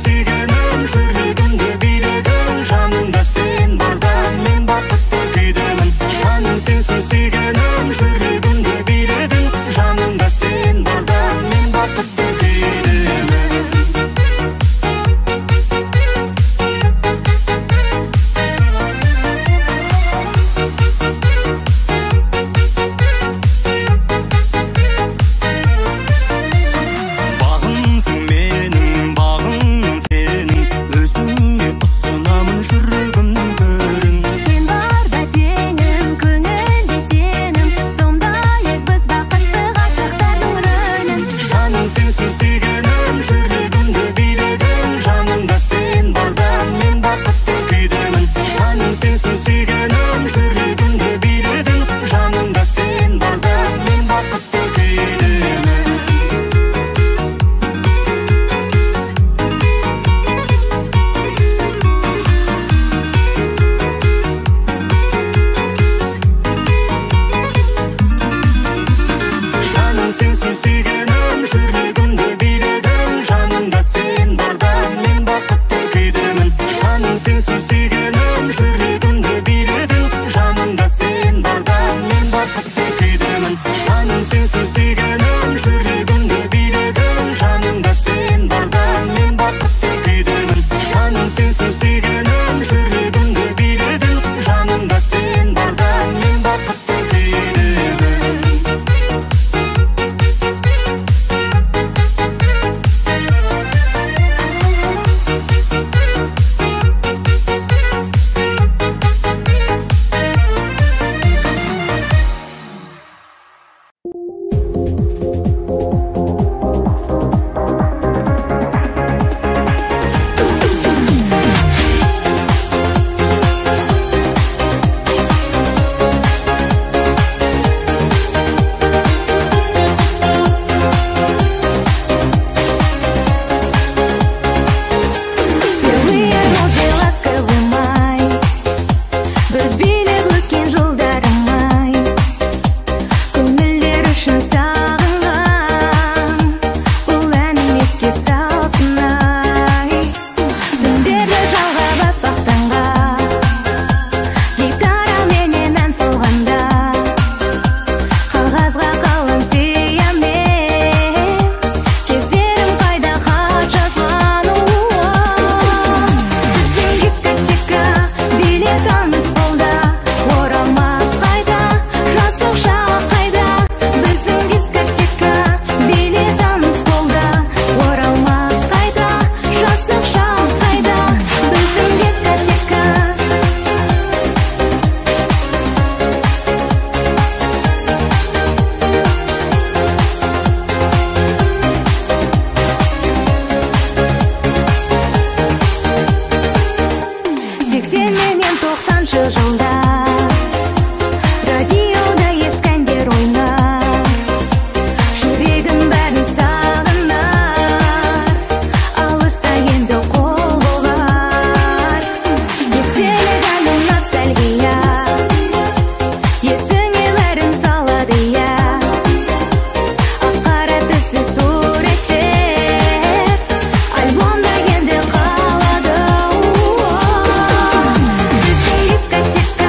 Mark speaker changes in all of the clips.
Speaker 1: сүйгенім, жүрегімде биледің, жанымда сен барда мен бақытты күйдемін. Жаным сенсің сүйгенім, жүрегімде биледің, жанымда сен барда мен бақытты күйдемін. Бағымсың менің, бағымның сенің, өзіңе ұсынамын жүрегімнің төрін.
Speaker 2: Сен барда теңім, көңілде сенім, сомдайық біз бақытты ғашықтардың рөлін.
Speaker 1: Жаным сенсің сүйгенім, жүрегімде биледің, жанымда сен барда мен бақытты күйдемін. Жаным сенсің сүйгенім, жүрегімде биледің, жанымда сен барда мен бақытты күйдемін. Жаным сенсің сүйгенім, жүрегімде биледің, жанымда сен барда мен бақытты күйдемін. Жаным сенсің сүйгенім, жүрегімде биледің, жанымда сен барда мен бақытты күйдемін. Жаным сенсің сүйгенім, жүрегімде биледің, жанымда сен барда мен бақытты күйдемін. Жаным сенсің сүйгенім, жүрегімде биледің, жанымда сен барда мен бақытты күйдемін.
Speaker 2: Впервые розы ласковый май, біз билеп өткен жылдарым ай, көңілдер үшін сағынған, бұл әнім еске салсын ай. Түндерді жалғап аппақтанға, гитараменен ән салғанда, қағазға қалам сүйемін, кездерім қайда хат жазған. Біздің дискотека, билетіміз қолда, оралмас қайда, жастық шақ қайда. Біздің дискотека, билетіміз қолда, оралмас қайда, жастық шақ қайда. Біздің дискотека. Сексен менен 90-шы жылда радиода ескі әндер ойнар, жүрегім бәрін сағынар, алыста енді қол бұлғар. Естелік әнім ностальгия, есіңе бәрін салады я, ақ-қара түсті суреттер альбомда енді қалады. Біздің дискотека,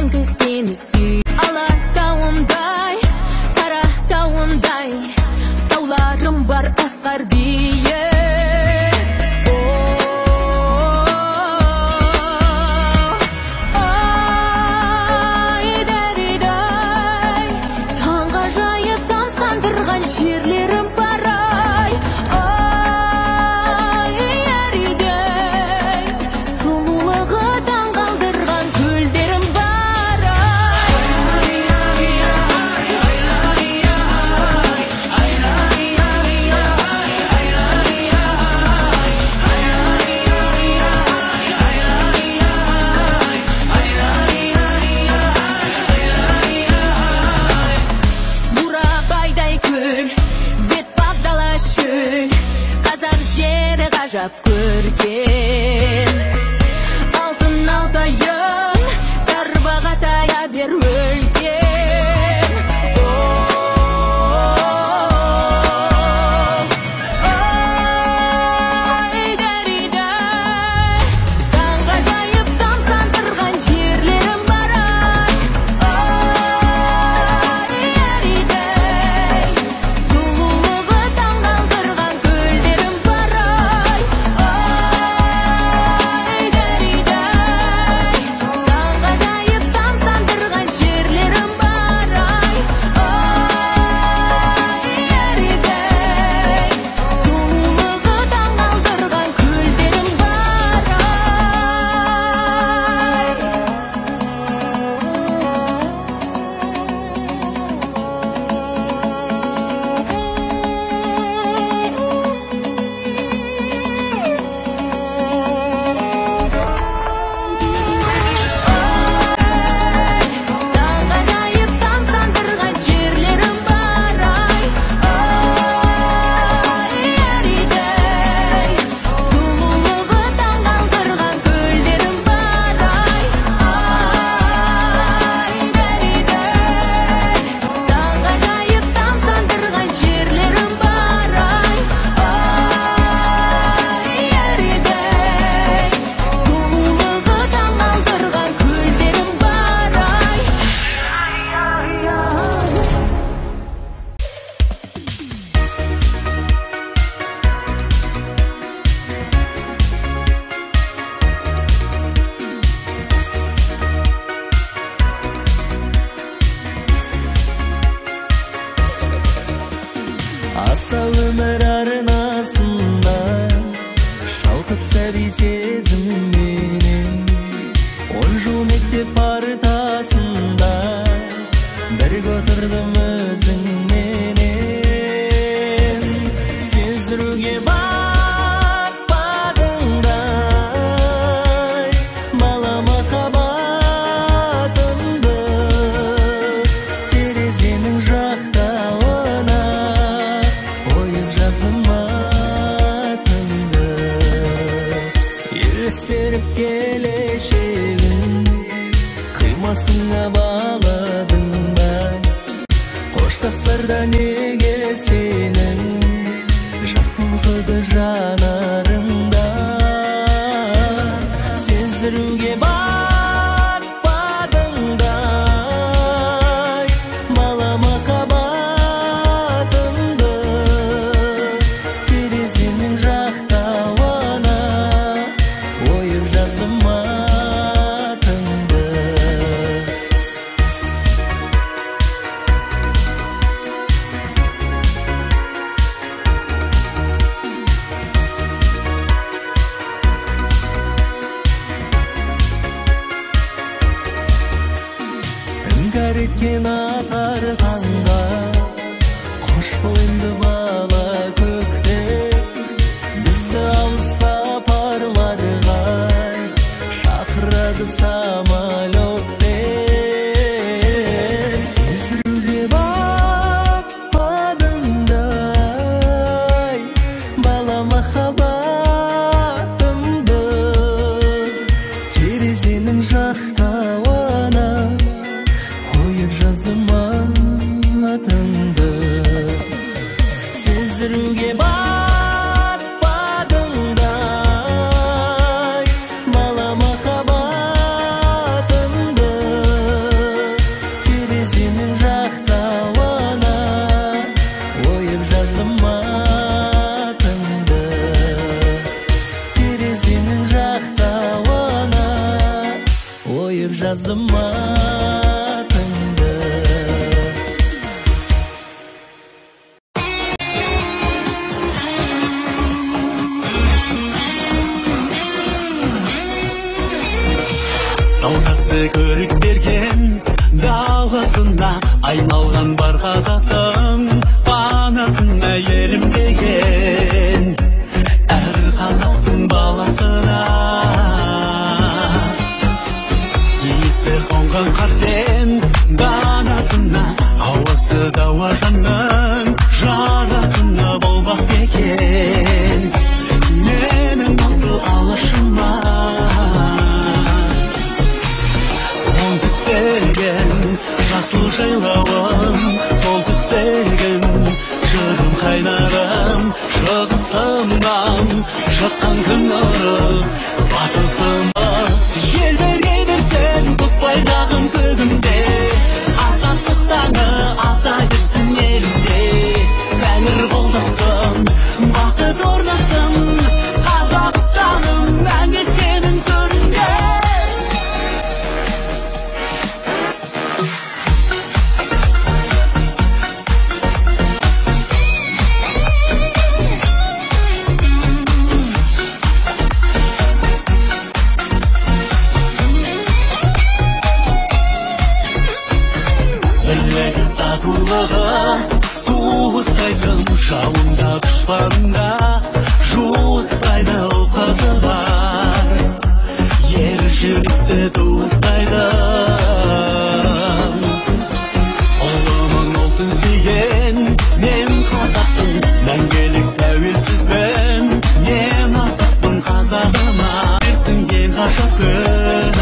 Speaker 2: мәңгі сені сүй. Алатауымдай, Қаратауымдай, тауларым бар асқар биік. Жерлерім барай, ай, әридей, сұлулығы таңғалдырған көлдерім барай. Бурабайдай көл, қазақ жері ғажап көрген. Алтын алтайым, тарбағатая бер өлген. Ой, дәридай, таңға жайып тамсандырған жерлерім барай. Ой, әридей, сұлулығы таңғалдырған көлдерім барай. Ой, дәридай, таңға жайып тамсандырған жерлерім барай. Ой, әридей, сұлулығы таңғалдырған көлдерім барай. Таңға жайып тамсандырған жерлерім барай. Ой, әридей, сұлулығы таңғалдырған көлдерім барай. Ой, дәридей, таңға жайып тамсандырған жерлерім барай. Ой, әридей, сұлулығы таңғалдырған көлдерім барай.
Speaker 3: Аса өмір арнасында шалқып сәби сезімменен, 10 жыл мектеп партасында бірге отырдым өзіңменен. Сездіруге батпадыңдай бала махаббатымды, терезенің жақтауына ойып жаздым атыңды. Елес беріп келешегін қимасыңа баладың ба? Қоштасарда неге сенің жастың қылды жанарыңда? Сездіруге батпадыңдай бала махаббатымды, терезенің жақтауына ойып жаздым атыңды. Іңкәр еткен атар таңға, қош бол енді бала көкте. Бізді алыс сапарларға шақырады самолетпен. Сездіруге батпадыңдай бала махаббатымды, терезенің жақтауына ойып жаздым жаздым атыңды.
Speaker 4: Далғасы көрік берген даласына айналған бар қазақтың анасына елім деген әр қазақтың баласына иісі қонған қартен данасына ауасы дауажанның жарасына болмақ екен менің алтын алашыма жасыл жайлауым, сол түстеген шырым қайнарым, шығысымнан шыққан күн нұры батысыма желбірей берсін көк байрағым көгімде, азаттық таңы ата берсін елімде, тәңір қолдасын, бақыт орнасын, Қазақстаным мәңгі сенің төрінде. Туыстайтын жауында дұшпанда жуыстайды қызы бар ер жүректі туыстайды ұлымын ұлтын сүйген мен қазақтың мәңгілік тәуелсізбін мен асықпын қазағыма берсін ең ғашық күн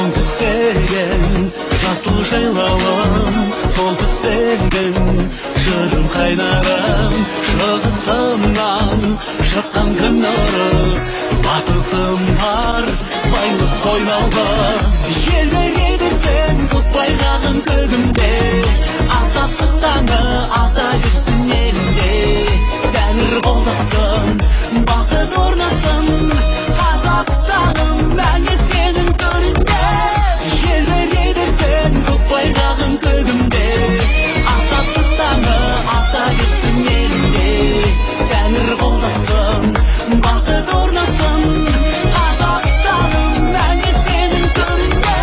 Speaker 4: оңтүстеген жасыл жайлауым, сол түстеген шырым қайнарым, шығысымнан шыққан күн нұры, батысым бар байлық қойнауға желбірей берсін көк байрағым көгімде, азаттық таңы ата берсін елімде, тәңір қолдасын, бақыт орнасын, Қазақстаным мәңгі сенің төрінде. Желбірей берсін көк байрағым көгімде, азаттық таңы ата берсін елімде, тәңір қолдасын, бақыт орнасын, Қазақстаным мәңгі сенің төрінде.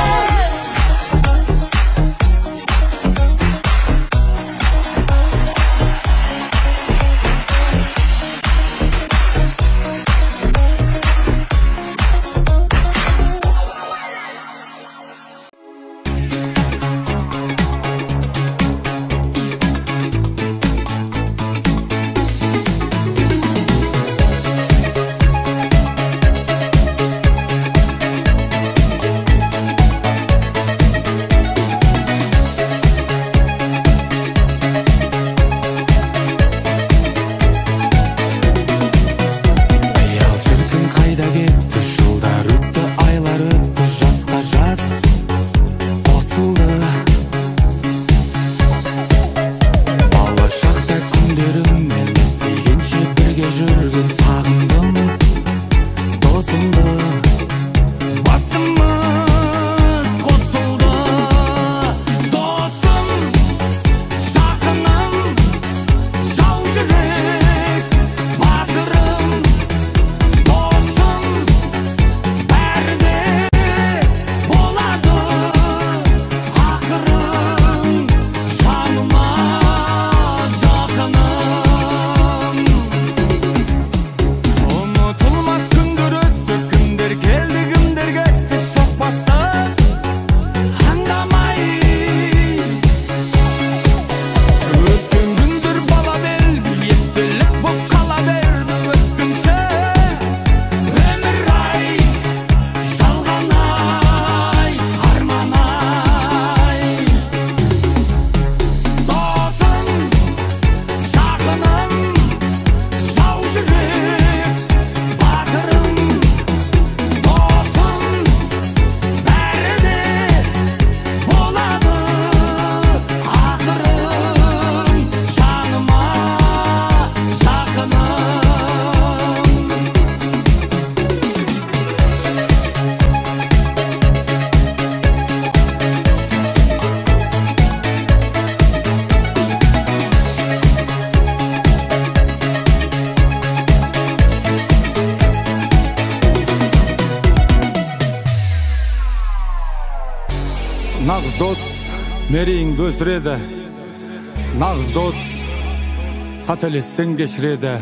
Speaker 5: Nağız dос мерейіңді өсіреді, нағыз дос қателессең кешіреді.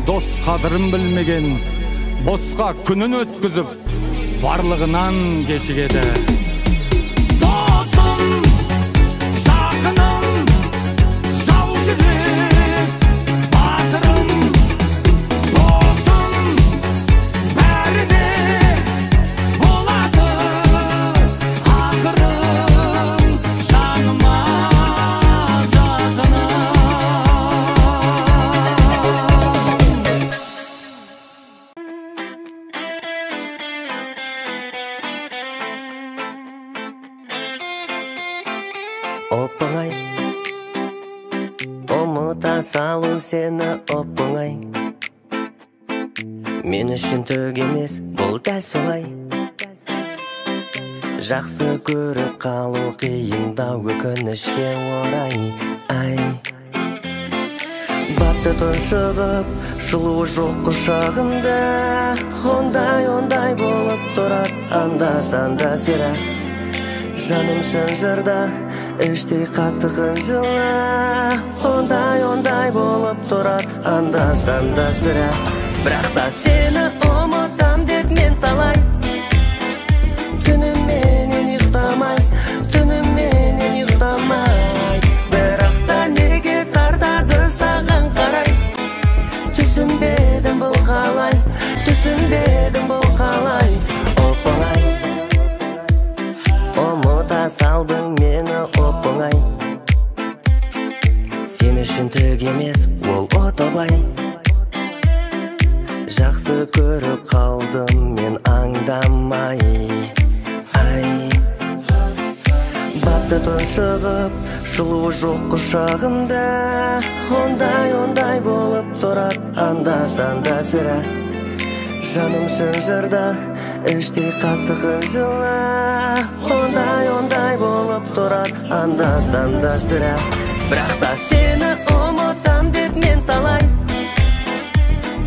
Speaker 5: Дос қадырын білмеген босқа күнін өткізіп, барлығынан кешігеді. Досым, жақыным, жау жүрек, батырым, досым, бәрі де болады, ақырын жаныма жақыным.
Speaker 6: Оп-оңай, ұмыта салу сені оп-оңай. Мен үшін түк емес, бұл дәл солай. Жақсы көріп қалу қиында өкінішке орай. Ай, батты тұншығып, жылу жоқ құшағымда. Ондай болып тұрар, анда-санда сірә. Жаным шынжырда, іштей қатты қынжыла. Ондай болып тұрар, анда-санда сірә. Бірақ та сені ұмытам деп мен талай. Түніменен ұйықтамай, түніменен ұйықтамай. Бірақ та неге тартады саған қарай. Түсінбедім бұл қалай, түсінбедім бұл қалай. Оп-оңай, ұмыта салдың мені оп-оңай. Сен үшін түк емес, ол отобай. Жақсы көріп қалдым мен аңдамай. Ай, батты тұншығып, жылу жоқ құшағымда. Ондай болып тұрар, анда-санда сірә. Жаным шынжырда, іштей қатты қынжыла. Ондай болып тұрар, анда-санда сірә. Бірақ та сені ұмытам деп мен талай.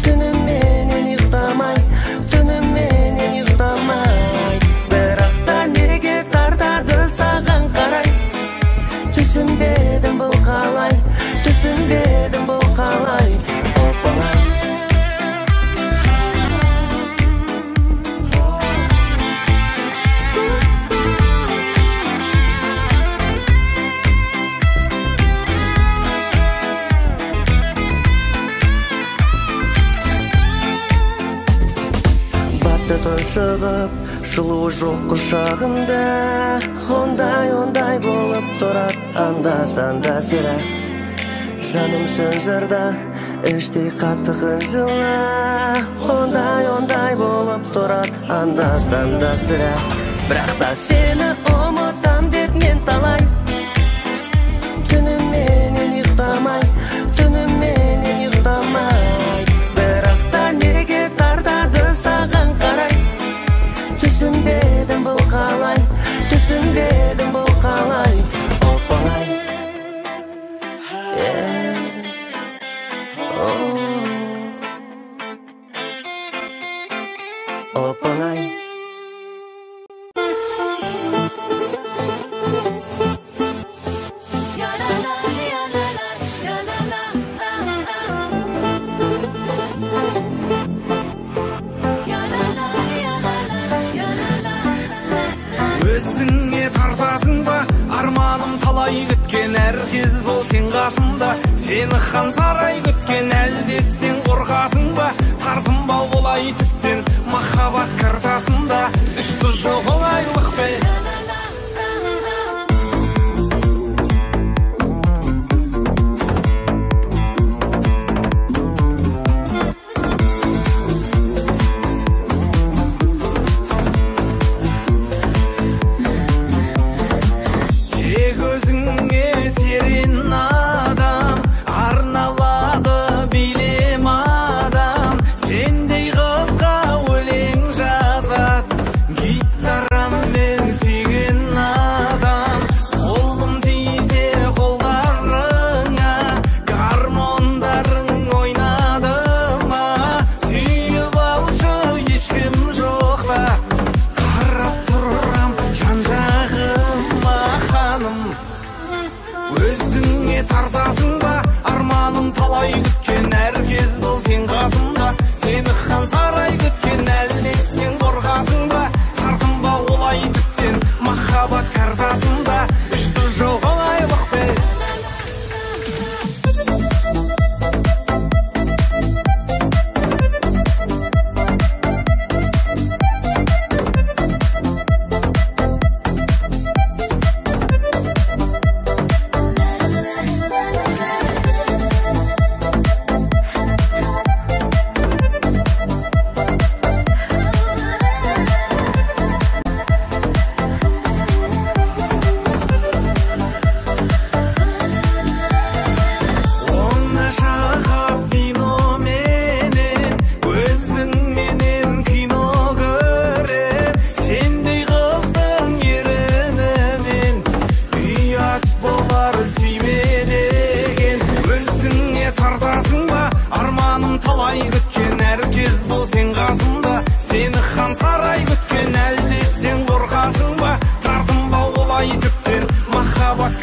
Speaker 6: Түніменен ұйықтамай, түніменен ұйықтамай. Бірақ та неге тартады саған қарай. Түсінбедім бұл қалай, түсінбедім бұл қалай. Оп-оңай, тұншығып, жылу жоқ құшағымда. Ондай болып тұрар, анда-санда сірә. Жаным шынжырда, іштей қатты қынжыла. Ондай болып тұрар, анда-санда сірә. Бірақ та сені ұмытам деп мен талай. Түніменен ұйықтамай, түніменен ұйықтамай. Бірақ та неге тартады саған қарай. Түсінбедім бұл қалай, түсінбедім бұл қалай. Оп-оңай, оп-оңай.
Speaker 7: Өзіңе тартасың ба, арманым талай күткен. Әркез бол сен қасымда, сені хан сарай күткен. Әлде сен қорқасың ба, тартынбау болай тіптен. Махаббат картасында үшті жоқ олайлық бе.
Speaker 3: Сендей қызға өлең жазат, гитарам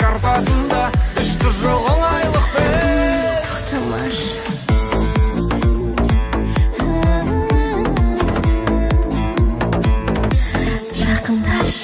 Speaker 7: картасында үшті жоқ оңайлықпен.
Speaker 2: Тоқтамаш. Жақындаш.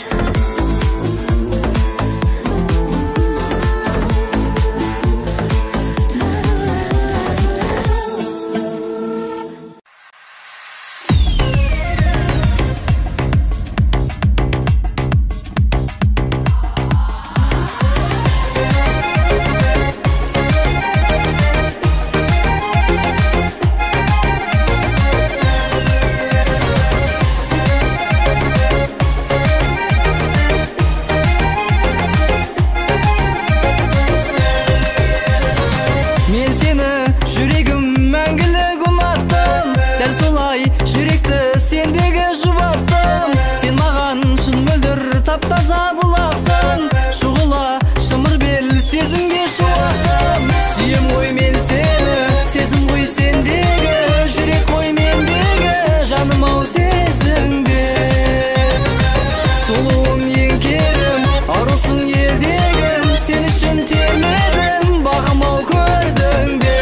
Speaker 3: Таза бұлақсың, шұғыла шымыр бел сезімге шуақтым. Сүйем ғой мен сені, сезім ғой сендегі, жүрек қой мендегі, жаным ау сезіңде. Сұлуым еңкерім, арусың елдегім, сен үшін термедім, бағым ау көрдің бе.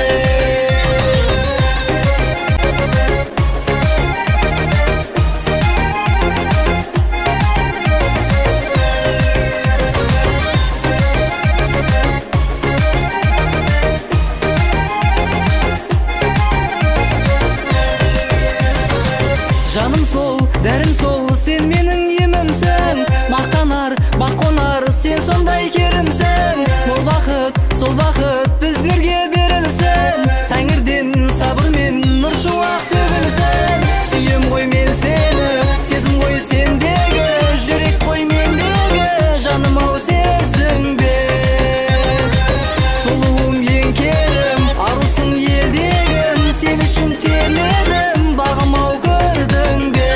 Speaker 3: Жаным сол, дәрім сол, сен менің емімсің. Мақтанар, бақ қонар, сен сондай керімсің. Ол бақыт, сол бақыт біздерге берілсін. Тәңірден сабыр мен нұр шуақ төгілсін. Сүйем ғой мен сені, сезім ғой сендегі, жүрек қой мендегі, жаным ау сезіңде. Сұлуым еңкерім, арусың елдегім, сен үшін терледім, бағым ау көрдің бе.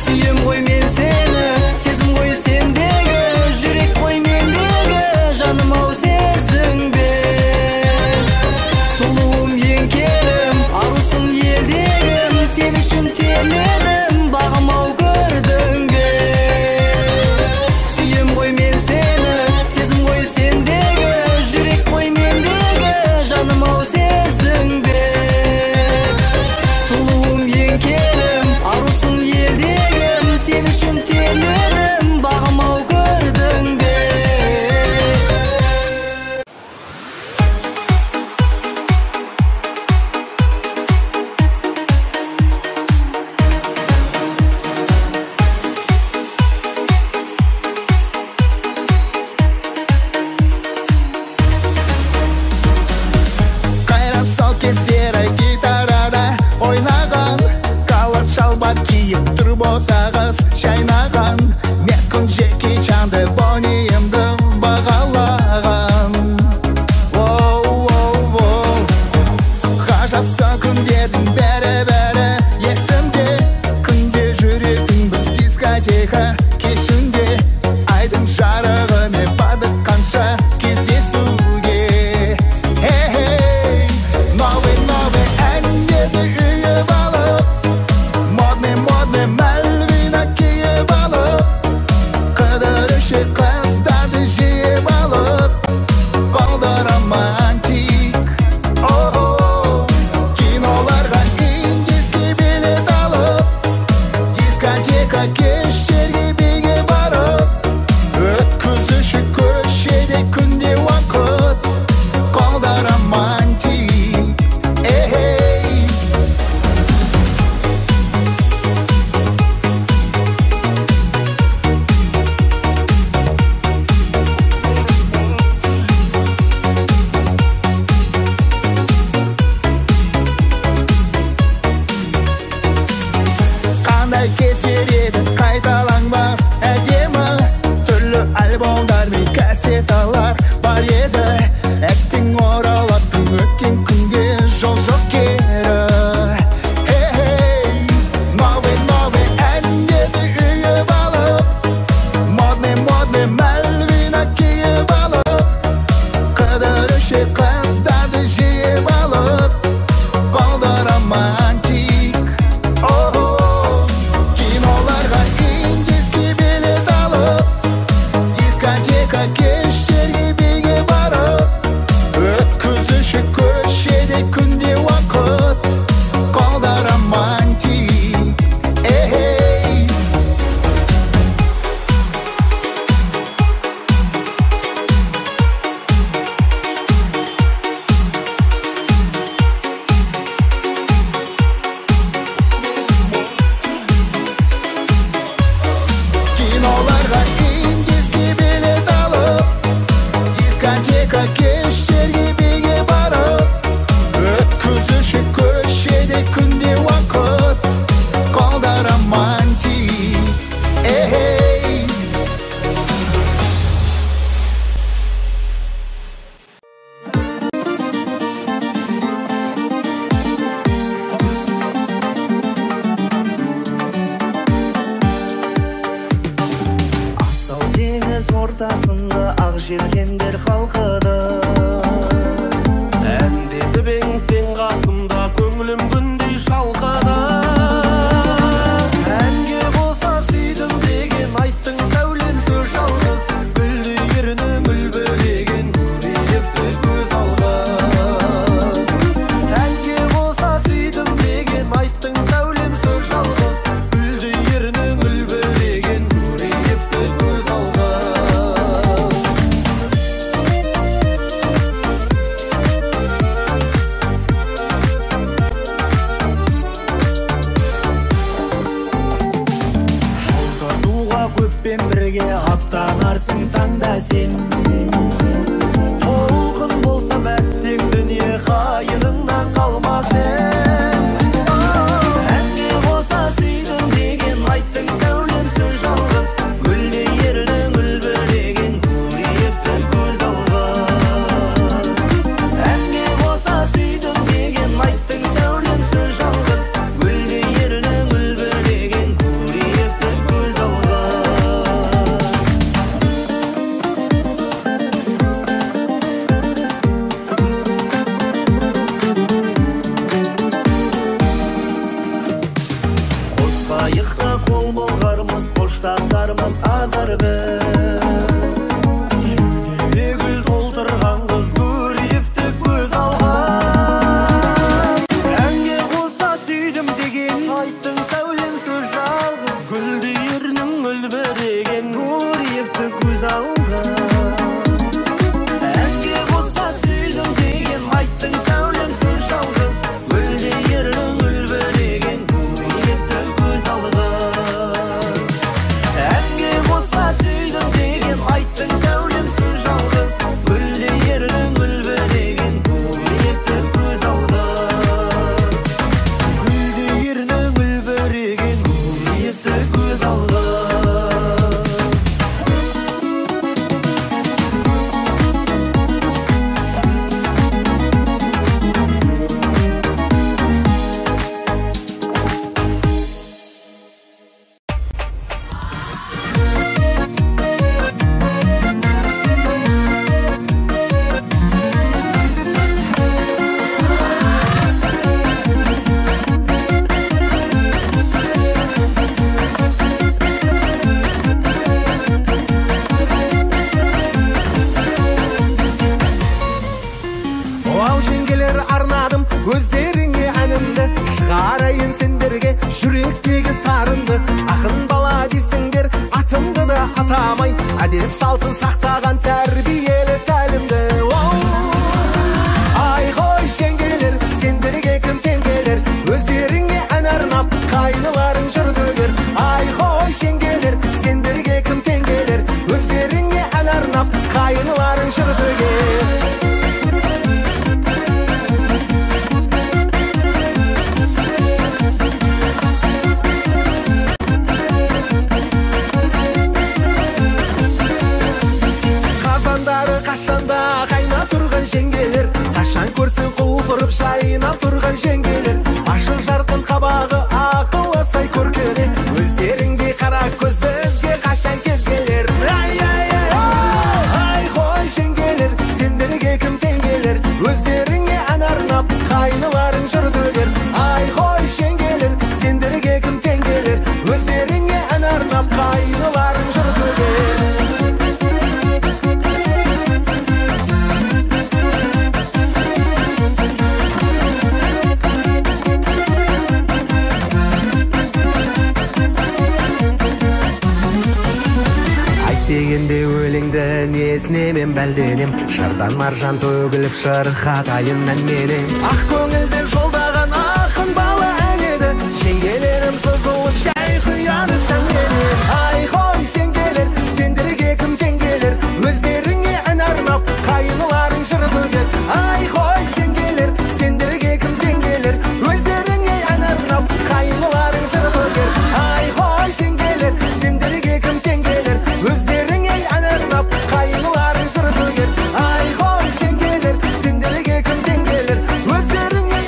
Speaker 3: Сүйем ғой мен сені, сезім ғой сендегі, жүрек қой мендегі, жаным ау сезіңде. Сұлуым еңкерім, арусың елдегім, сен үшін терледім, бағым ау көрдің бе. Сүйем ғой мен сені, сезім ғой сендегі, жүрек қой мендегі, жаным ау сезіңде. Сұлуым еңкерім, арусың елдегім, сен үшін терледім, бағым ау көрдің бе.
Speaker 5: Қайрат сал серай гитарада ойнаған, қалас шалбар киіп тұр болсағыз шайнаған. Мен күн жеке жанды бойымды бағалаған. Ғажапсың күндердің бәрі есімде, күнде жүретін біз дискотека кешінде. Айдың жарығымен бардық қанша кездесуге. Новый әндерді үйіп алып, модный Мальвина киіп
Speaker 6: желкендер қалқыды.
Speaker 7: Әндетіп ең сен қасымда, көңілім күндей шалқыды.
Speaker 6: Әнге болса сүйдім деген айттың сәулем сөз жалғыз. Гүлді ерінің үлбіреген көбелепті көз алғыз. Әнге болса сүйдім деген айттың сәулем сөз жалғыз. Гүлді ерінің үлбіреген көбелепті көз алғыз. Тартуға көппен бірге аттанарсың таңда сен. Толқын болса мәттең дүние қайығыңнан қалмасын. Әнге болса сүйдім деген айттың сәулем сөз жалғыз. Гүлде ерінің үлбіреген көбелепті көз алғыз. Әнге болса сүйдім деген айттың сәулем сөз жалғыз. Гүлде ерінің үлбіреген көбелепті көз алғыз. Қос қайықта қол болғармыз, қоштасармыз азар біз. Кеудеме гүл толтырған қыз Гурьевті көз алған. Әнге қоса сүйдім деген айттың сәулем сөз жалғыз.
Speaker 7: Гүлді ерінің үлбіреген
Speaker 6: Гурьевті көз алған. Әнге қоса сүйдім деген айттың сәулем сөз жалғыз. Гүлде ерінің үлбіреген Гурьевті көз алған. Әнге қоса сүйдім деген айттың сәулем сөз жалғыз. Гүлде ерінің үлбіреген Гурьевті көз алғыз. Гүлде ерінің үлбіреген Гурьевті көз алғыз. Оу жеңгелер арнадым өздеріңе әнімді, шығарайын сендерге жүректегі сарынды. Ақын бала дейсіңдер, атымды да атамай, әдеп салты сақтаған тәрбиелі тәлімді. Ай қой жеңгелер, сендерге кім тең келер, өздеріңе ән арнап, қайныларың жыр төгер. Ай қой жеңгелер, сендерге кім тең келер, өздеріңе ән арнап, қайныларың жыр төгер. Қазандары қашанда қайнап тұрған жеңгелер, қашан көрсең құлпырып жайнап тұрған жеңгелер. Ашық жарқын қабағы ақылы сай көркене, өздеріңдей қара көз бізге қашан кез келер. Ай қой жеңгелер, сендерге кім тең келер, өздеріңе ән арнап, қайныларың жыр төгер. Ай қой жеңгелер, сендерге кім тең келер, өздеріңе ән арнап, қайныларың жыр төгер. Дегенде өлеңді несіне мен бәлденем, шырдан маржан төгіліп шырқатайын әнменен. Ақ көңілді жолдаған ақын бала ән еді, жеңгелерім сызылып шай құяды сәнменен. Ай қой жеңгелер, сендерге кім тең келер, өздеріңе ән арнап, қайныларың жыр төгер. Ай қой жеңгелер, сендерге кім тең келер, өздеріңе ән арнап, қайныларың жыр төгер. Ай қой жеңгелер, сендерге кім тең келер, өздеріңе ән арнап, қайныларың жыр төгер. Ай қой жеңгелер, сендерге кім тең келер, өздеріңе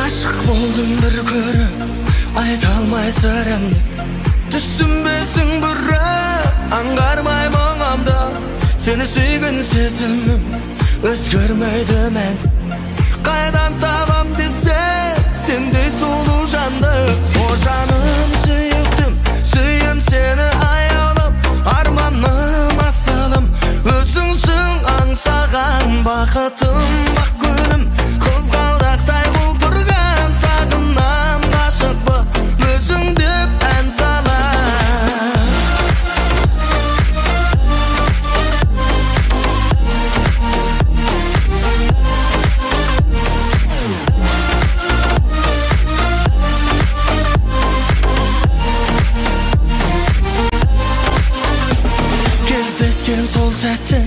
Speaker 7: Aşık boldum bir körü, ayta almay sırımdı. Düşünbesin biri, angarmay moңамda. Seni suygun sezimim, özgörmeydi men. Qaydan tabam dese, sendey sulu jandı. O janım suyuktum, suyum seni ayalım. Armanım asılım, özüngsün ansağan bakıtım, bak günüm. Kızgaldaqtay kulpurgan sagınam kaşık bu, özüng dep en salam. Кездескен сол сәтте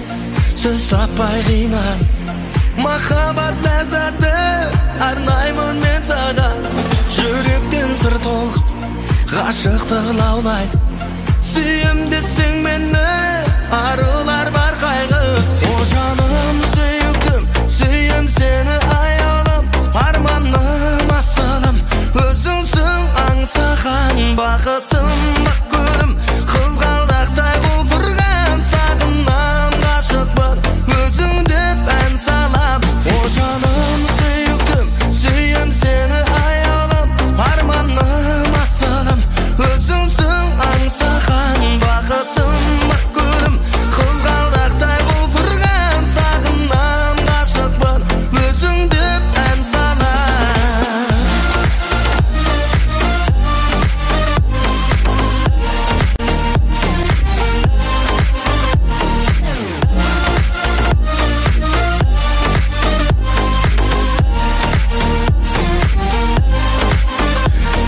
Speaker 7: сөз таппай қинан, махаббат ләззаты арнаймын мен саған. Жүректен сыр толқып, ғашықтық лаулайды. Сүйем десең мені, арулар бар қайғы. О жаным сүйіктім, сүйем сені аялым. Арманым асылым, өзіңсің аңсаған бақытым, бақ көрім. Қызғалдақтай құлпырған сағынам ғашықпын, өзің деп ән салам. О жаным сүйіктім, сүйем сені аялым. Арманым асылым, өзіңсің аңсаған бақытым, бақ көрім. Қызғалдақтай құлпырған сағынам ғашықпын, өзің деп ән салам.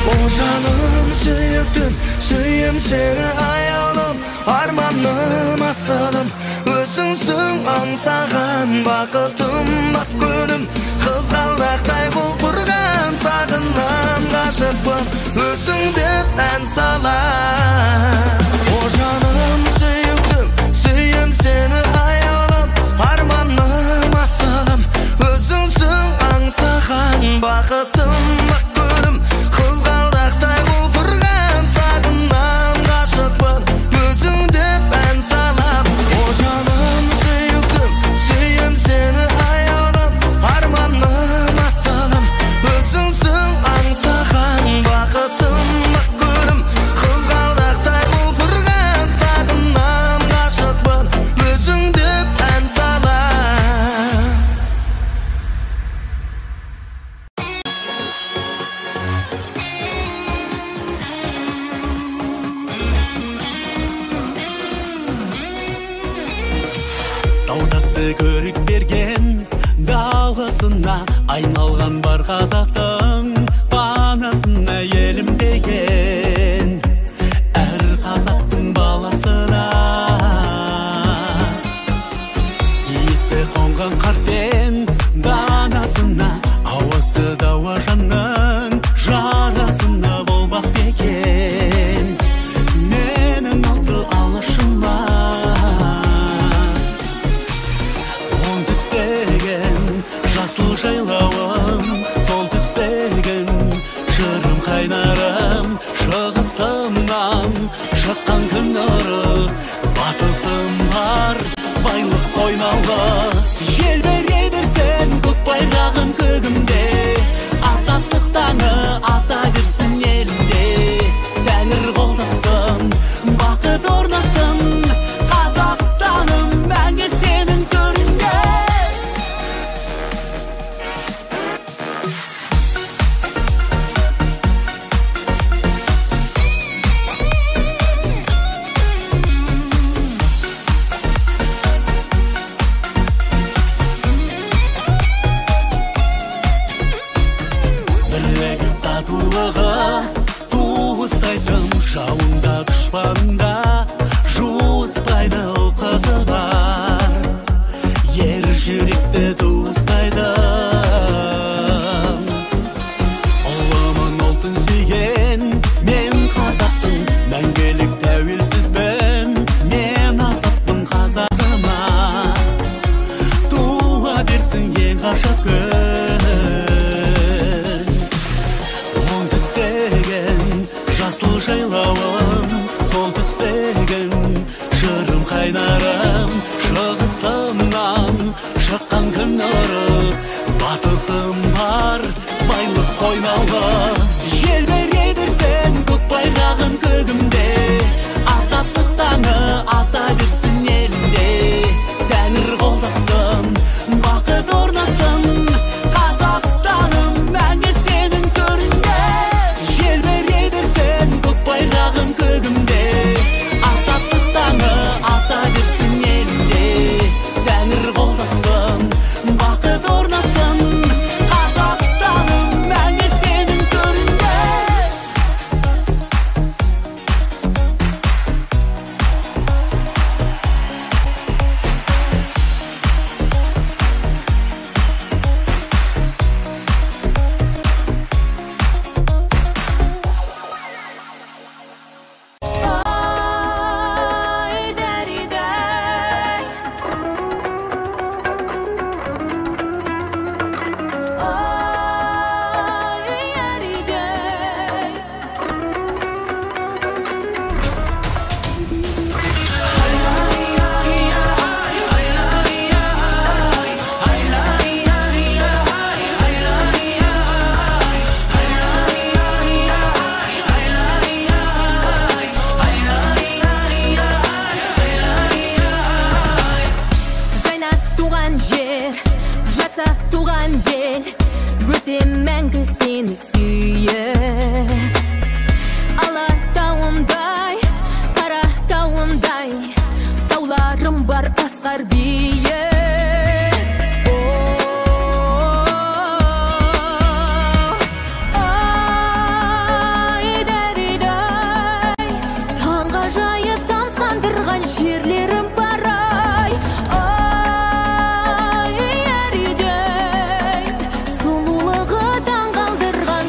Speaker 7: О жаным сүйіктім, сүйем сені аялым. Арманым асылым, өзіңсің аңсаған бақытым, бақ көрім. Қызғалдақтай құлпырған сағынам ғашықпын, өзің деп ән салам. О жаным сүйіктім, сүйем сені аялым. Арманым асылым, өзіңсің аңсаған бақытым, бақ көрім. Қызғалдақтай құлпырған сағынам ғашықпын, өзің деп ән салам. О жаным сүйіктім, сүйем сені аялым. Арманым асылым, өзіңсің аңсаған бақытым, бақ көрім. Қызғалдақтай құлпырған сағынам ғашықпын, өзің деп ән салам.
Speaker 4: Таудасы көрік берген даласына айналған бар қазақтың панасына елім деген әр қазақтың баласына иісі қонған қартен данасына ауасы дауа жанның жарасына болмақ бекен менің алты алашыма. Жасыл жайлауым, сол түстеген жырым қайнарым, шығысымнан шыққан күн нұры, батысым бар байлық қойнаулы. Желбірей берсін көк байрағым көгімде, азаттық таңы ата берсін елімде. Тәңір қолдасын, бақыт орнасын, Қазақстаным мәңгі сенің төрінде. Намысым бар, байлық қойнауы. Желбере берсең көк байрағын көгімде, азаттық таңы ата берсін елінде. Тәңір қолдасын, бақыт орнасын, Қазақстаным мәңгі сенің төрінде. Желбере берсең көк байрағын көгімде, азаттық таңы ата берсін елінде. Тәңір қолдасын, бақыт орнасын, Қазақстаным мәңгі сенің төрінде.
Speaker 2: Ой, дәридай. Ой, яридай. Жайна туған жер, жаса туған ел, өтем мәңгі сені сүйе. Алатауымдай, қара тауымдай, тауларым бар асқар бие. Ой, дәридай, таңға жайып тамсандырған жерлерім бар-ай. Ой, яридай, сұлулығы таңғалдырған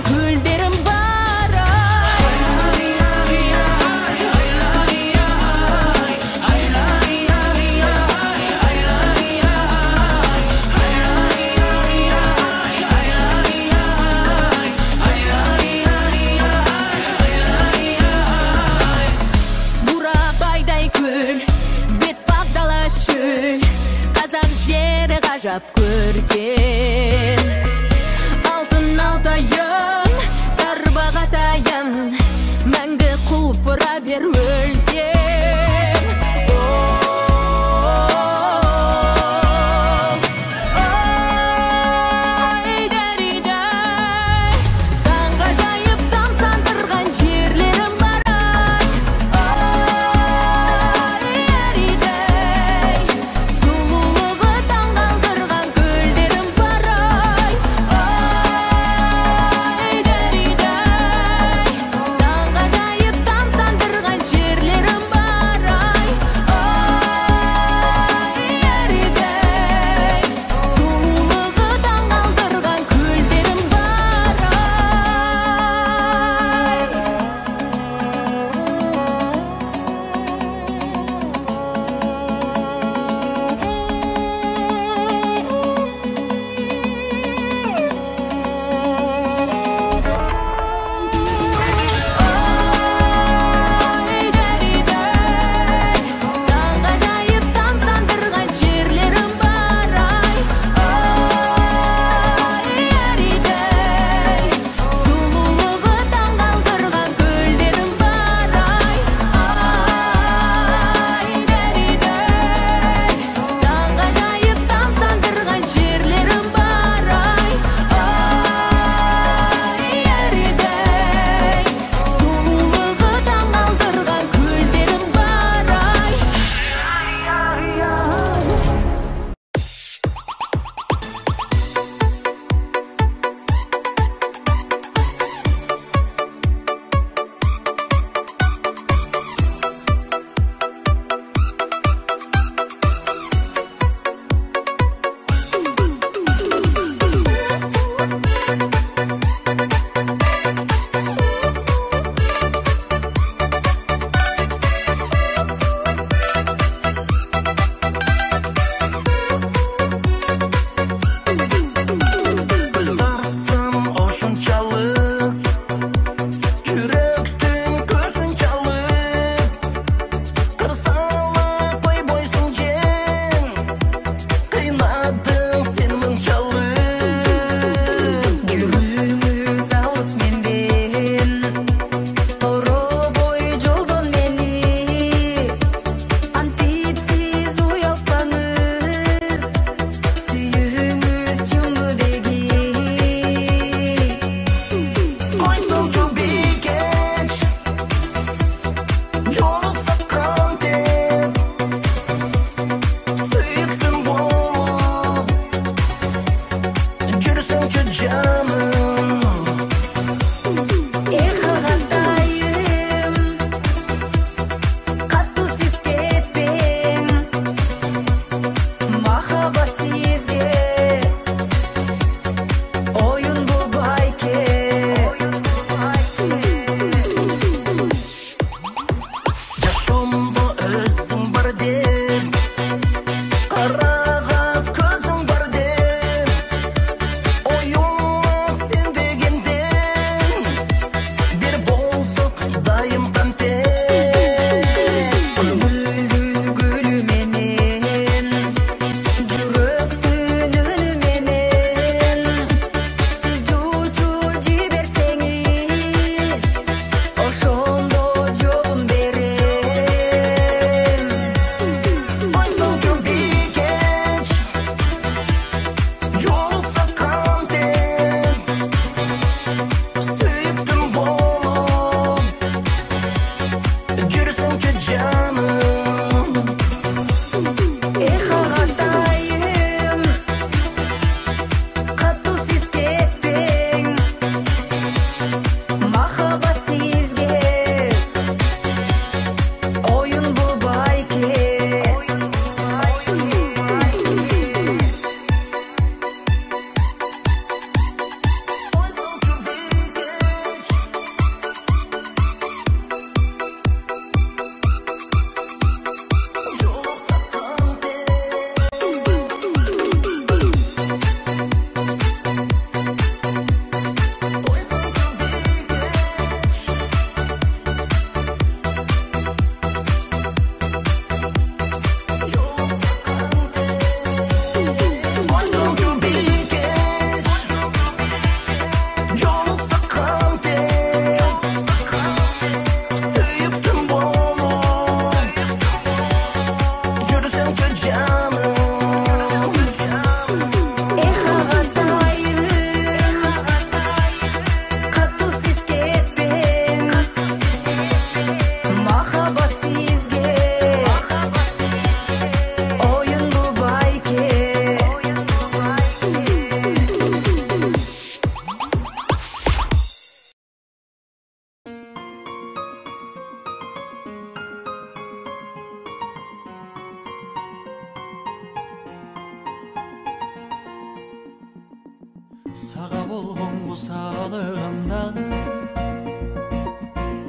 Speaker 4: Sağa болгон кусалыгымдан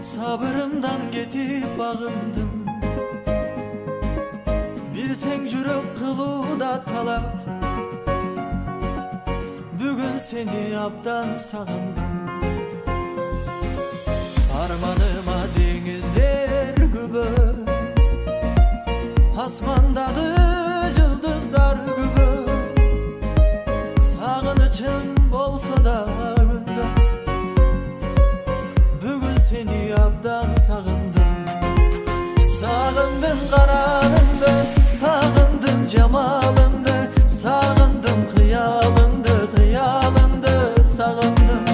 Speaker 4: сабырымдан кетип багындым. Билсең жүрөк кылууда талап, бүгүн сени абдан сагындым. Арманыма деңиздер күбө, асмандагы жылдыздар күбө. Сагынычым болсо да күндө, бүгүн сени абдан сагындым. Сагындым карагыңды, сагындым жамалыңды, сагындым кыялыңды, кыялыңды сагындым.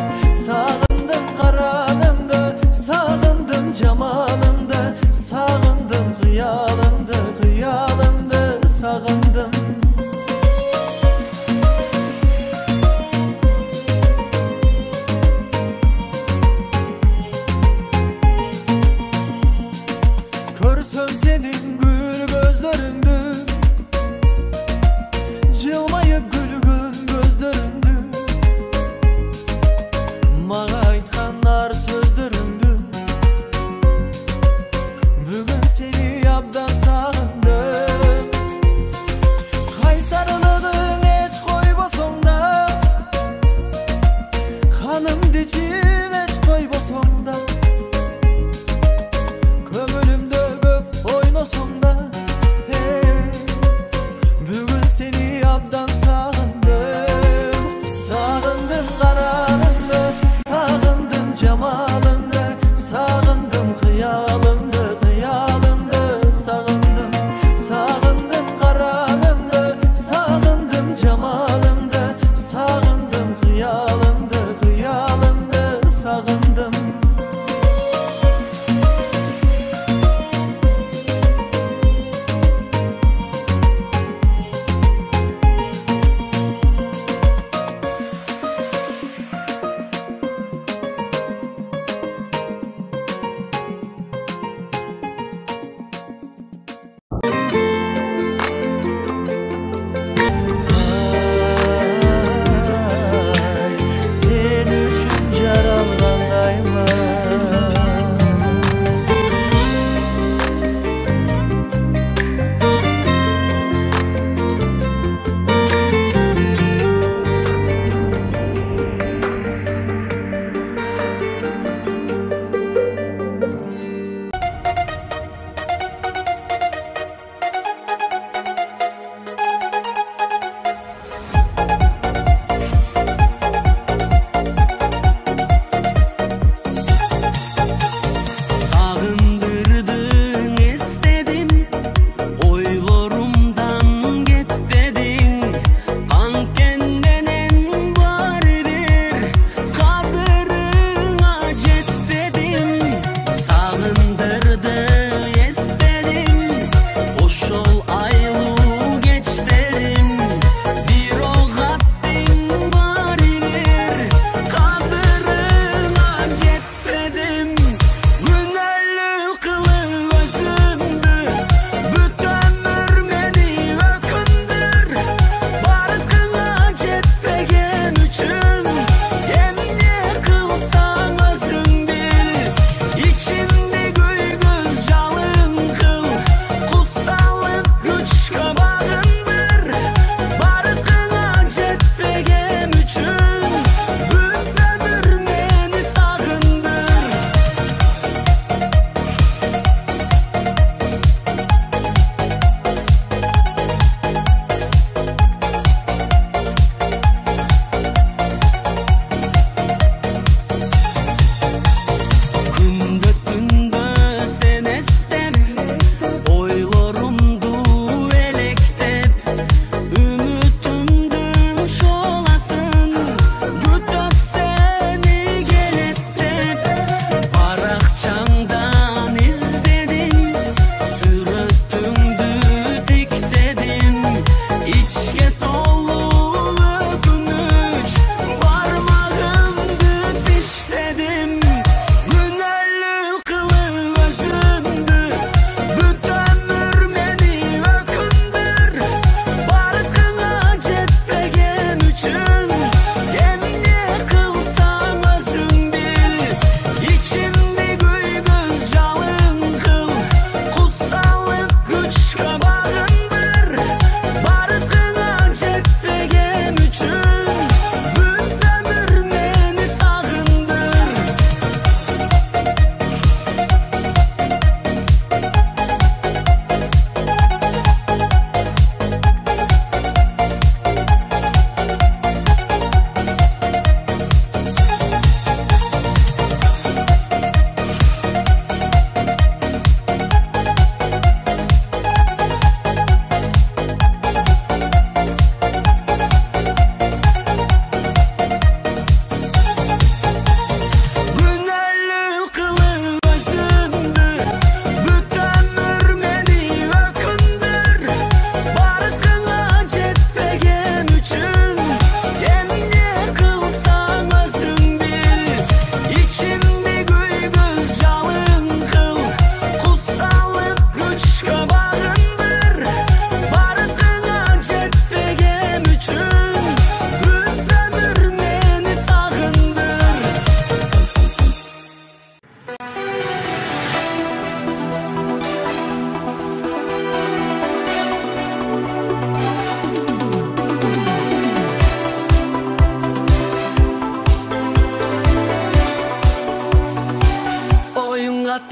Speaker 4: Сагындым карагыңды, сагындым жамалыңды, сагындым кыялыңды, кыялыңды сагындым. Көрсөм сенин гүл көздөрүңдү, жылмайып күлгөн көздөрүңдү, мага айткан ар сөздөрүңдү, бүгүн сени абдан сагындым. Кайсарлыгың эч койбосоң да, канымды ичип эч тойбосоң да, көңүлүмдө көп ойносоң да, бүгүн сени абдан сагындым. Сагындым карагыңды, сагындым жамалыңды, сагындым кыялыңды, кыялыңды сагындым. Сагындым карагыңды, сагындым жамалыңды, сагындым кыялыңды, кыялыңды сагындым.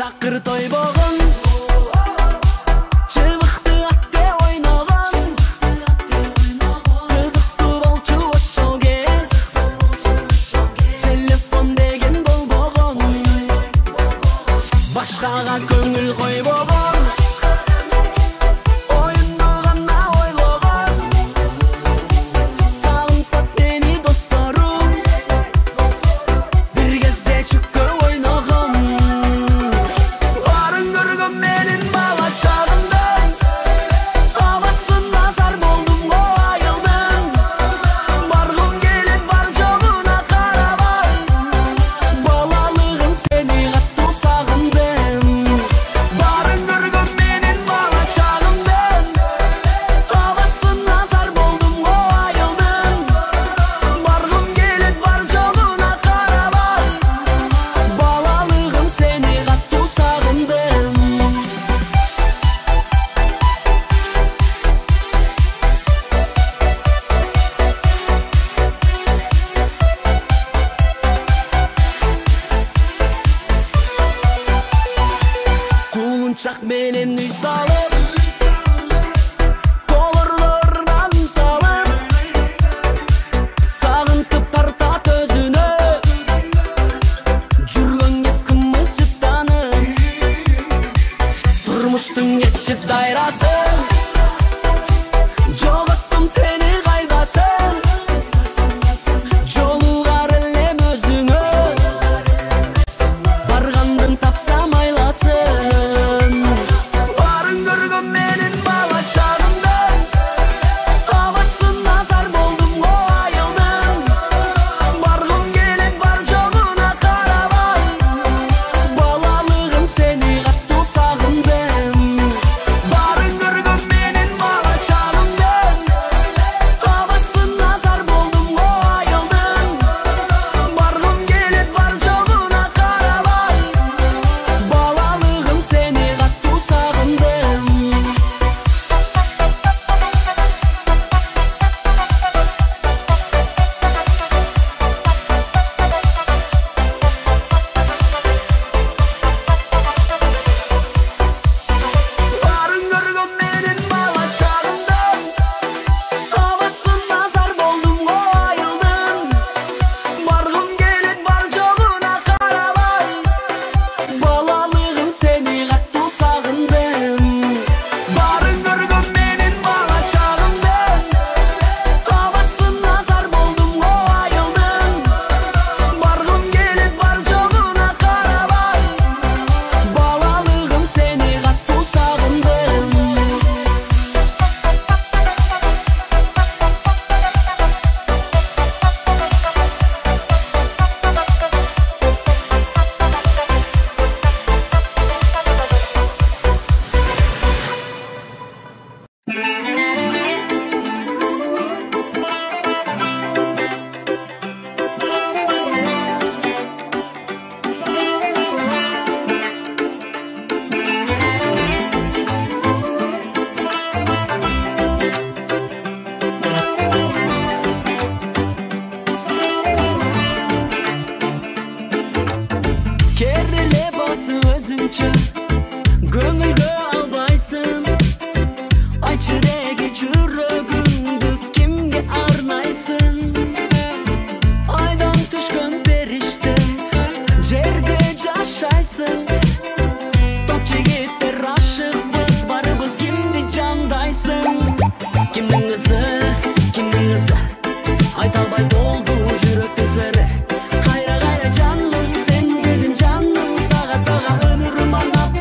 Speaker 3: такыр тойбогон чыбыкты атте ойногон кызыктуу болчу ошол кез телефон деген болбогон башкага көңүл койбогон оюнду гана ойлогон сагынтат мени досторум бир кезде чүккө ойногон барын көргөн менин бала чагымдан абасын назар болдум го айылдын баргым келет бар жогуна карабай балалыгым сени каттуу сагындым барын көргөн менин бала чагымдан абасын назар болдум го айылдын баргым келет бар жогуна карабай балалыгым сени каттуу сагындым кулунчак менен үй салып колорлордон үн салып сагынтып тартат өзүнө жүргөн кез кымыз жыттанып турмуштун кетчип дайрасын жоготтум сени кайдасың жолугар элем өзүңө баргандын тапсам айласын барын көргөн менин бала чагымдан абасын назар болдум го айылдын баргым келет бар жогуна карабай балалыгым сени каттуу сагындым барын көргөн менин бала чагымдан абасын назар болдум го айылдын баргым келет бар жогуна карабай балалыгым сени каттуу сагындым барын көргөн менин бала чагымдан абасын назар болдум го айылдын баргым келет бар жогуна карабай балалыгым сени каттуу сагындым барын көргөн менин бала чагымдан абасын назар болдум го айылдын баргым келет бар жогуна карабай балалыгым сени каттуу сагындым кериле басы өзүнчө көңүлгө албайсың айтчы деги жүрөгүңдү кимге арнайсың айдан түшкөн периште жерде жашайсың топ жигиттер ашыкпыз барыбыз кимди жандайсың кимдин кызы айта албай болду жүрөктүн сыры кайра кайра жаным сен дедим жаным сага өмүрүм арнап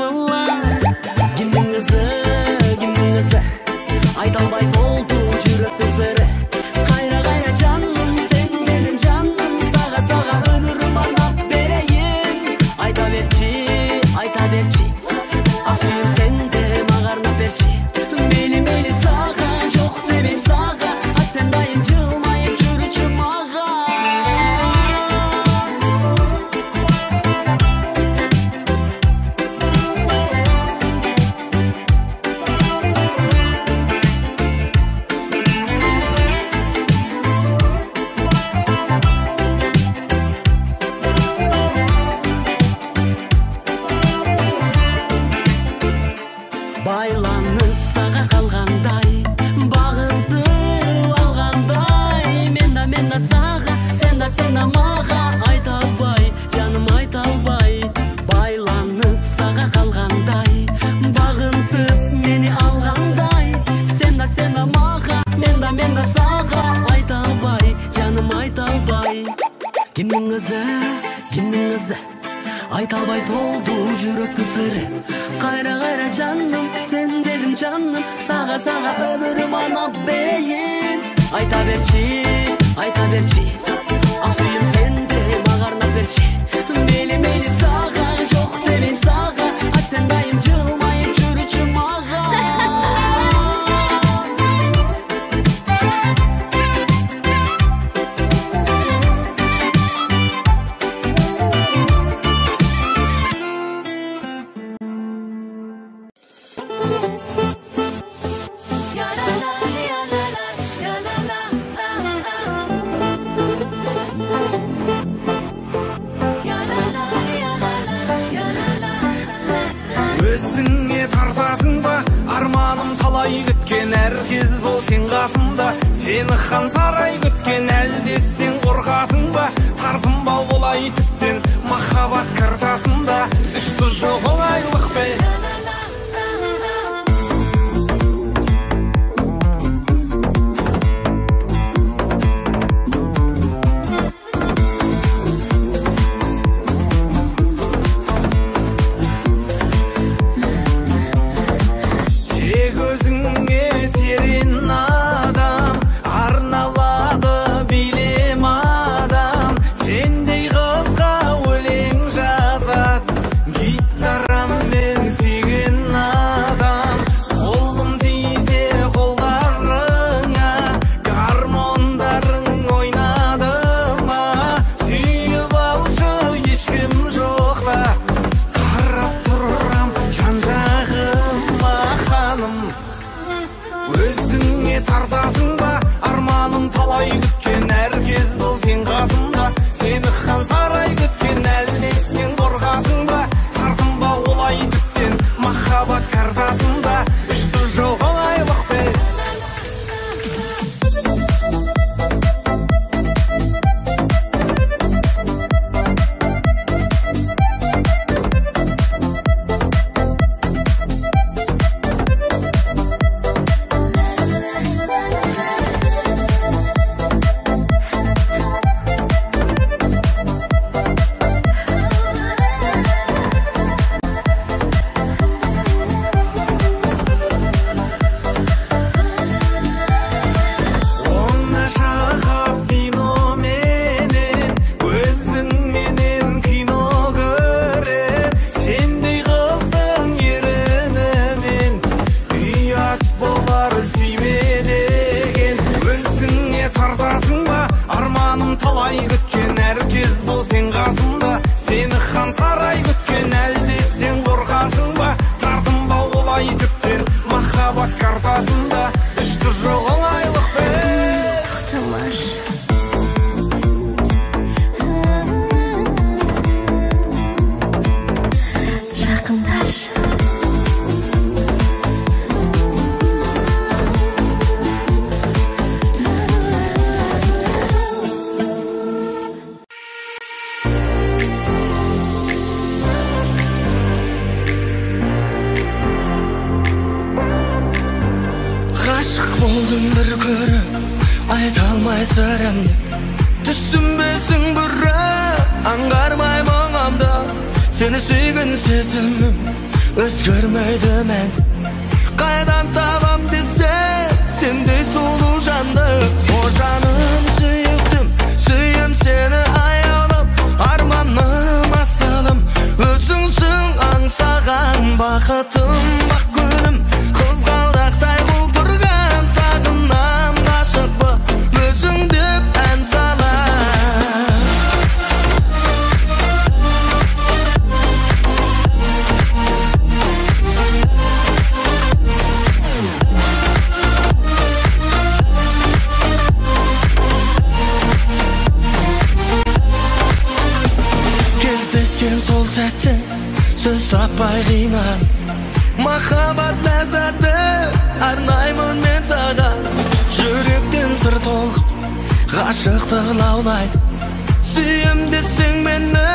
Speaker 3: жабыла. Кимнің қызы, айта албай толду жүрөктү сыры. Кайра жаным, сен менин жаным, сага өмүрүм арнап берейин. Айта берчи, ак сүйүм сенде мага арнап берчи. Мейли сага, жок демейм сага, а сен дайым жылмайып жүрүчү мага. Байланып сага калгандай, багынтып алгандай, мен да сага, сен да мага. Айта албай, жаным айта албай. Байланып сага калгандай, багынтып мени алгандай, сен да мага, мен да сага. Айта албай, жаным айта албай. Кимнің қызы, айта албай толду жүрөктү сыры. Кайра жаным, сен дедим жаным, сага өмүрүм арнап берейин. Айта берчи, ак сүйүм сенде мага арнап берчи. Мейли сага, жок демейм сага, а сен дайым жылмайып жүрүчү мага.
Speaker 7: Өзіңе тартасың ба, арманым талай күткен, әркез бол сен қасымда. Сені хан сарай күткен, әлде сен қорқасың ба? Тартынбау болай тіптен махаббат картасында. Үшті жоқ оңайлық бе? Өзіңе тартасың ба, арманым талай күткен, әркез бол сен қасымда. Сені хан сарай күткен, әлде сен қорқасың ба? Тартынба олай тіптен махаббат картасында. Үшті жоқ оңайлық бе? Талай күткен, әркез бол сен қасымда. Сені хан сарай күткен, әлде сен қорқасың ба? Тартынба олай тіптен махаббат картасында. Үшті жоқ оңайлық бе?
Speaker 2: Тоқтамаш. Жақындаш.
Speaker 3: Болдым бір көріп, айта алмай сырымды. Түсінбесің бүрі, аңғармай мұңамды. Сені сүйгін сезімім
Speaker 8: Özgürmeydi men Qaydan tabam dese Sendey sulu jandı O janım suyuktum Suyum seni ayalım Armanım asılım Özüngsün ansağan Bakıtım bak gülüm Kızgaldaqtay bulpurgan Sagınam kaşık bu Özüng dep en sala Кездескен сол сәтте Сөз таппай қинан Махаббат ләззаты Арнаймын мен саған Жүректен сыр толқып Ғашықтық лаулайды Сүйем десең мені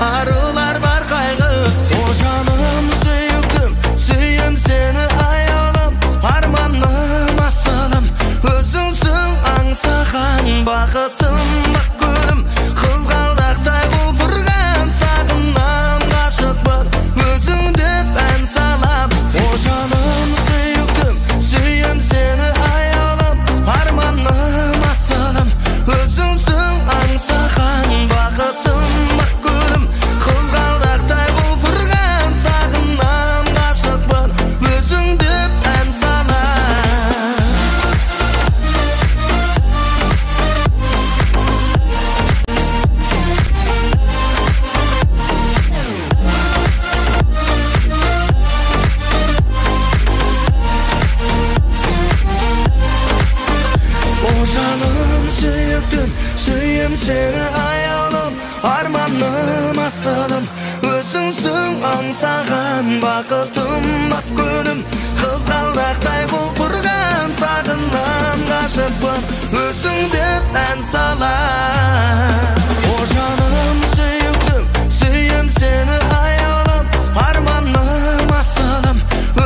Speaker 8: Арулар бар қайғы О жаным сүйіктім Сүйем сені аялым Арманым асылым Өзіңсің аңсаған Бақытым бақ гүлім Қызғалдақтай бұлпырған Сағынам ғашықпын Өзің деп ән салам О жаным сүйіктім Сүйем сені аялым Арманым асылым Өзіңсің аңсаған Бақытым бақ гүлім Қызғалдақтай бұлпырған Сағынам ғашықпын Өзің деп ән салам О жаным сүйіктім Сүйем сені аялым Арманым асылым Өзіңсің аңсаған Бақытым бақ гүлім Қызғалдақтай құлпырған Сағынам ғашықпын Өзің деп ән салам О жаным сүйіктім Сүйем сені аялым Арманым асылым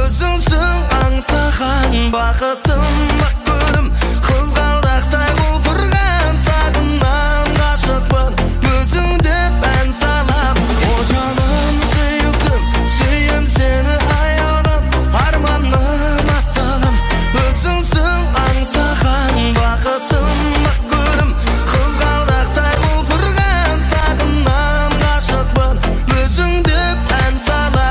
Speaker 8: Өзіңсің аңсаған Бақытым бақ гүлім Қызғалдақтай құлпырған Сағынам ғашықпын Өзің деп ән салам О жаным сүйіктім Сүйем сені аялым Арманым асылым Өзіңсің аңсаған Бақытым бақ гүлім Қызғалдақтай құлпырған Сағынам ғашықпын Өзің деп ән салам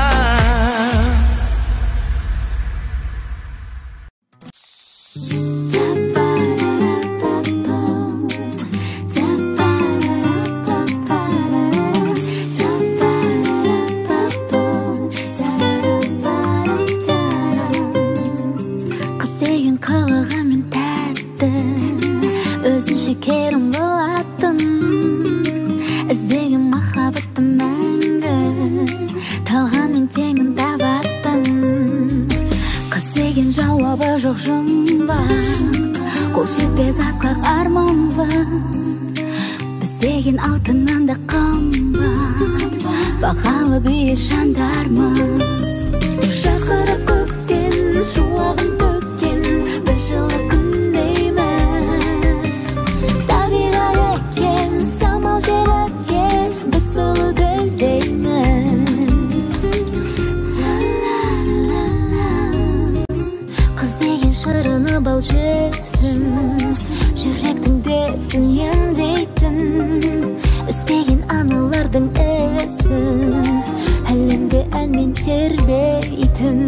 Speaker 2: Қыз деген қылығымен тәтті Өзінше керім болатын Іздеген махаббатты мәңгі Талғанмен теңін табатын Қыз деген жауабы жоқ жұмбақ Қол жетпес асқақ арманбыз Біз деген алтыннан да қымбат Бағалы биік жандармыз Шақырып көктен шуағын төккен Бір жылы күндейміз Табиғат екен, самал жел екен Біз сұлу ділдейміз Қыз деген шырыны бал жесін Жүректің дертін емдейтін Үспеген аналардың ісін Әлемді әнмен тербейтін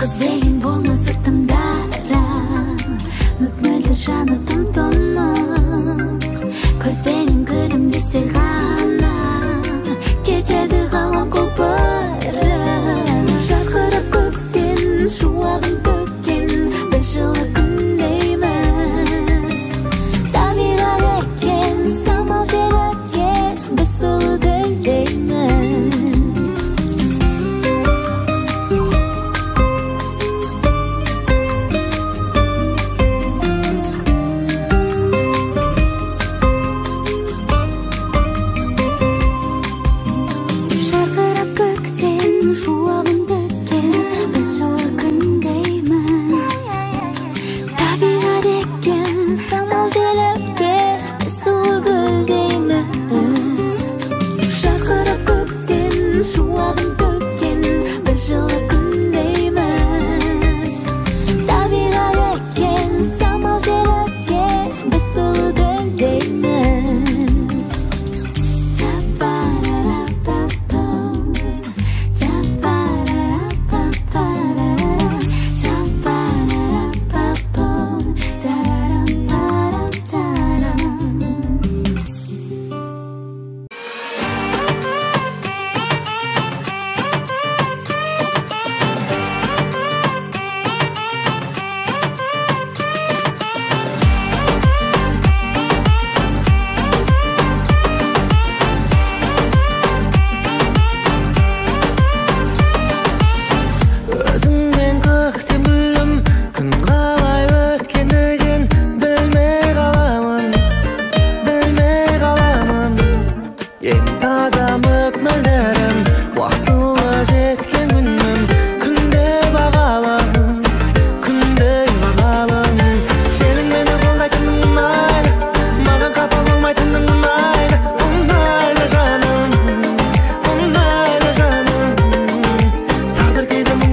Speaker 2: Қыз деген болмысы тым дара Мөп-мөлдір жаны тұм-тұнық Көзбенен күлімдесе ғана Кетеді ғалам құлпырып Жарқырап көктен шуағын төккен Бір жылы күндейміз Табиғат екен, самал жел екен Біз сұлу ділдейміз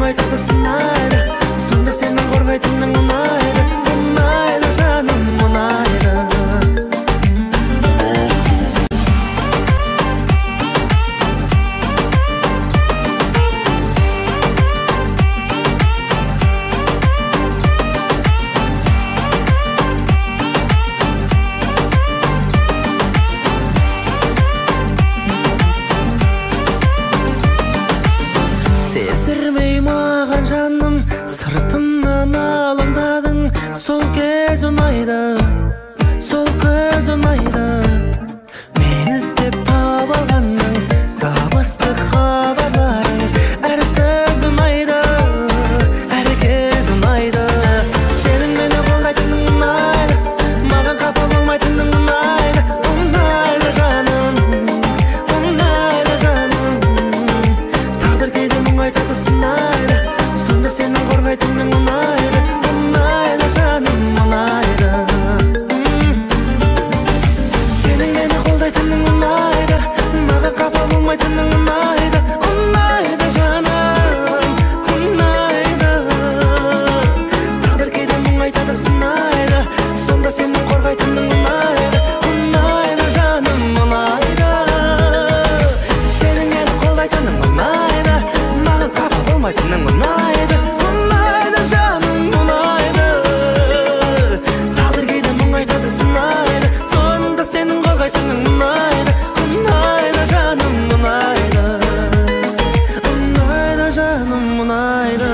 Speaker 6: айтады сынайды, сонда сенің қорғайтының ұнайды, ұнайды жаным ұнайды. Сездірмей маған жаным, сыртымнан алаңдадың, сол кез ұнайды, сол көз ұнайды. Мен іздеп таба алғанның, дабысты хабарларың, әр сөз ұнайды, әр кез ұнайды. Сенің мені қолдайтының ұнайды, маған қапа болмайтының ұнайды, ұнайды жаным, ұнайды жаным. Тағдыр кейде айтады сынайды, сонда сенің қорғайтының ұнайды, ұнайды жаным ұнайды. Сенің мені қолдайтының ұнайды, маған қапа болмайтының ұнайды, ұнайды жаным, ұнайды. Тағдыр кейде айтады сынайды, сонда сенің қорғайтының ұнайды, ұнайды жаным ұнайды. Сенің мені қолдайтының ұнайды, қапа болмайтының ұнайды, ұнайды жаным ұнайды. Тағдыр кейде айтады сынайды, сонда сенің қорғайтының ұнайды, ұнайды жаным ұнайды, ұнайды жаным ұнайды.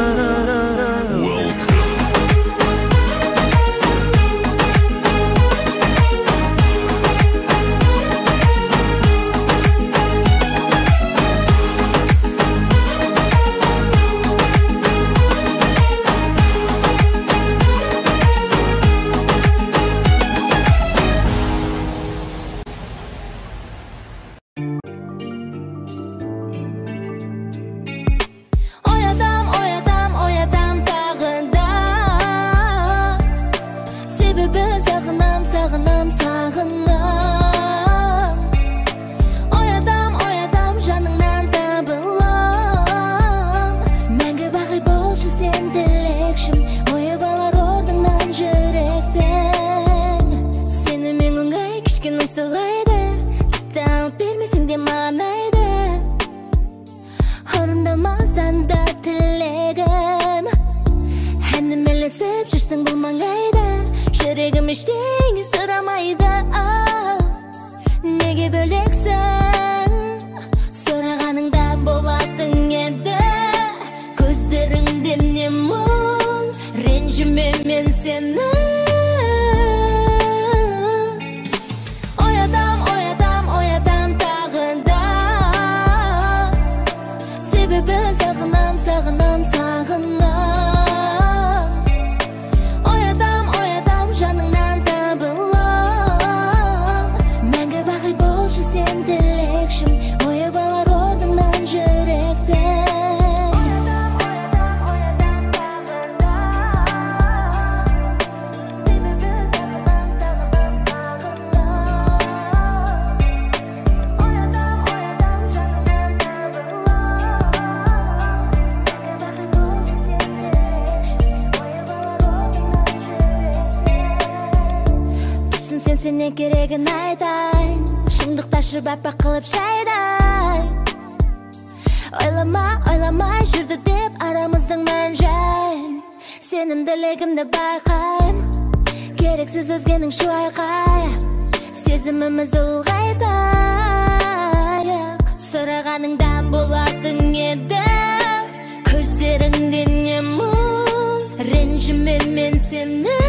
Speaker 2: Жүрегім ештеңе сұрамайды, неге бөлексің? Сұрағаныңда болатын еді, көздеріңде не мұң, ренжіме мен сені. Оятам тағы да, себебі сағынам. Жаныңнан табылам, мәңгі бақи болшы сен тілекшім, ойып алар орныңнан жүректі. Сене керегін айтайын, шындықта шырбаппа қылып шайдай. Ойламай жүрді деп арамыздың мән жайын, сенімділігімді байқайым, керексіз өзгенің шу айқай, сезімімізді ұлғайтайық. Сұрағаныңдан болатын еді, көздеріңде не мұң, ренжіме мен сені.